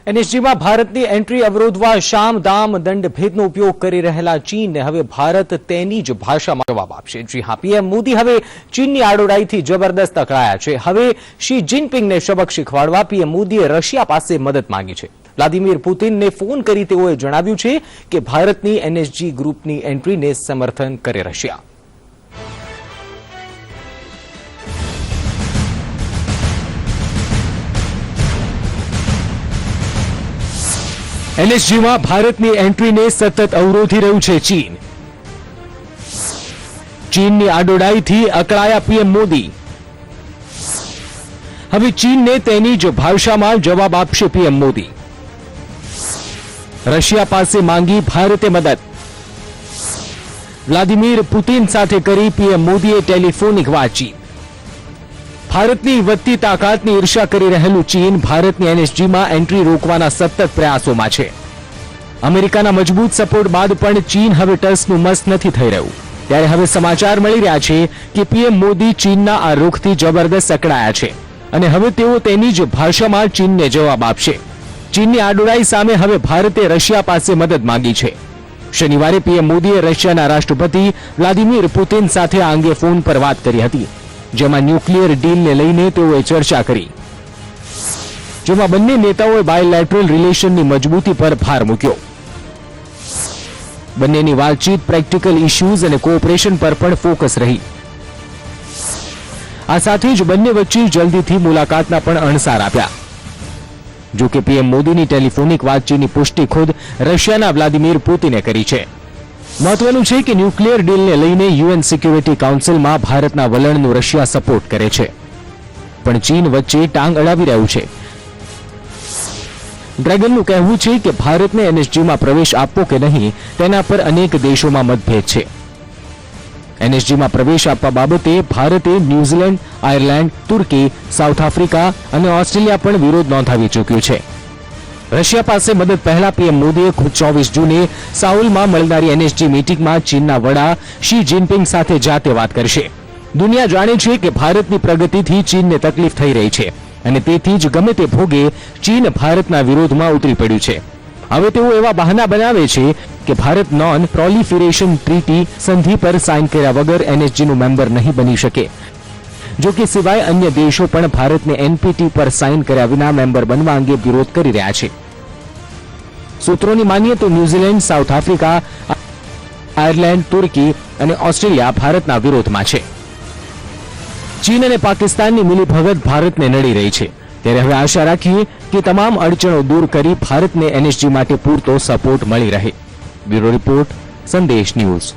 એનએસજીમાં ભારતની એન્ટ્રી અવરોધવા શામ દામ દંડ ભેદનો ઉપયોગ કરી રહેલા ચીનને હવે ભારત તેની જ ભાષામાં જવાબ આપશે। જી હા, પીએમ મોદી હવે ચીનની આડોડાઈથી જબરદસ્ત અકળાયા છે। હવે શી જિનપિંગને સબક શીખવાડવા પીએમ મોદીએ રશિયા પાસે મદદ માંગી છે। વ્લાદિમીર પુતિનને ફોન કરી તેઓએ જણાવ્યું છે કે ભારતની એનએસજી ગ્રુપની એન્ટ્રીને સમર્થન કરે રશિયા। એનએસજીમાં ભારતની એન્ટ્રીને સતત અવરોધી રહ્યું છે ચીન। ચીનની આડોડાઈથી અકળાયા પીએમ મોદી। હવે ચીનને તેની જ ભાષામાં જવાબ આપશે પીએમ મોદી। રશિયા પાસે માંગી ભારતે મદદ। વ્લાદિમીર પુતિન સાથે કરી પીએમ મોદીએ ટેલિફોનિક વાતચીત। ભારતની વધતી તાકાતની ઈર્ષા કરી રહેલું ચીન ભારતની એનએસજીમાં એન્ટ્રી રોકવાના સતત પ્રયાસોમાં છે। અમેરિકાના મજબૂત સપોર્ટ બાદ પણ ચીન હવે ટસનું મસ નથી થઈ રહ્યું। ત્યારે હવે સમાચાર મળી રહ્યા છે કે પીએમ મોદી ચીનના આ રૂખથી જબરદસ્ત અકળાયા છે અને હવે તેઓ તેની જ ભાષામાં ચીનને જવાબ આપશે। ચીનની આડોડાઈ સામે હવે ભારતે રશિયા પાસે મદદ માંગી છે। શનિવારે પીએમ મોદીએ રશિયાના રાષ્ટ્રપતિ વ્લાદિમીર પુતિન સાથે આ અંગે ફોન પર વાત કરી હતી, જેમાં ન્યુક્લિયર ડીલને લઈને તેઓએ ચર્ચા કરી, જેમાં બંને નેતાઓએ બાયલેટરલ રિલેશનની મજબૂતી પર ભાર મૂક્યો। બંનેની વાતચીત પ્રેક્ટિકલ ઇશ્યુઝ અને કોઓપરેશન પર પણ ફોકસ રહી। આ સાથે જ બંને વચ્ચે જલ્દીથી મુલાકાતના પણ અણસાર આપ્યા। જો કે પીએમ મોદીની ટેલિફોનિક વાતચીતની પુષ્ટિ ખુદ રશિયાના વ્લાદિમીર પુતિને કરી છે। મહત્વનું છે કે ન્યુક્લિયર ડીલને લઈને યુએન સિક્યુરિટી કાઉન્સિલમાં ભારતના વલણનું રશિયા સપોર્ટ કરે છે, પણ ચીન વચ્ચે ટાંગ અડાવી રહ્યું છે। ડ્રેગનનું કહેવું છે કે ભારતને એનએસજીમાં પ્રવેશ આપવો કે નહીં તેના પર અનેક દેશોમાં મતભેદ છે। એનએસજીમાં પ્રવેશ આપવા બાબતે ભારતે ન્યૂઝીલેન્ડ, આયર્લેન્ડ, તુર્કી, સાઉથ આફ્રિકા અને ઓસ્ટ્રેલિયા પણ વિરોધ નોંધાવી ચૂક્યું છે। રશિયા પાસે મદદ પહેલા પીએમ મોદીએ ખુદ 24 જૂને સાઉલમાં મળનારી એનએસજી મીટિંગમાં ચીનના વડા શી જિનપિંગ સાથે જાતે વાત કરશે। દુનિયા જાણે છે કે ભારતની પ્રગતિથી ચીનને તકલીફ થઈ રહી છે અને તેથી જ ગમે તે ભોગે ચીન ભારતના વિરોધમાં ઉતરી પડ્યું છે। હવે તેઓ એવા બહાના બનાવે છે કે ભારત નોન પ્રોલિફરેશન ટ્રીટી સંધિ પર સાઇન કર્યા વગર એનએસજીનું મેમ્બર નહીં બની શકે। જો કે સિવાય અન્ય દેશો પણ ભારતને એનપીટી પર સાઇન કર્યા વિના મેમ્બર બનવા અંગે વિરોધ કરી રહ્યા છે। સૂત્રોની માનીએ તો ન્યૂઝીલેન્ડ, સાઉથ આફ્રિકા, આયર્લેન્ડ, તુર્કી અને ઓસ્ટ્રેલિયા ભારતના વિરોધમાં છે। ચીન અને પાકિસ્તાનની મિલીભગત ભારતને નડી રહી છે, ત્યારે હવે આશા રાખીએ કે તમામ અડચણો દૂર કરી ભારતને એનએસજી માટે પૂરતો સપોર્ટ મળી રહે। બ્યુરો રિપોર્ટ, સંદેશ ન્યૂઝ।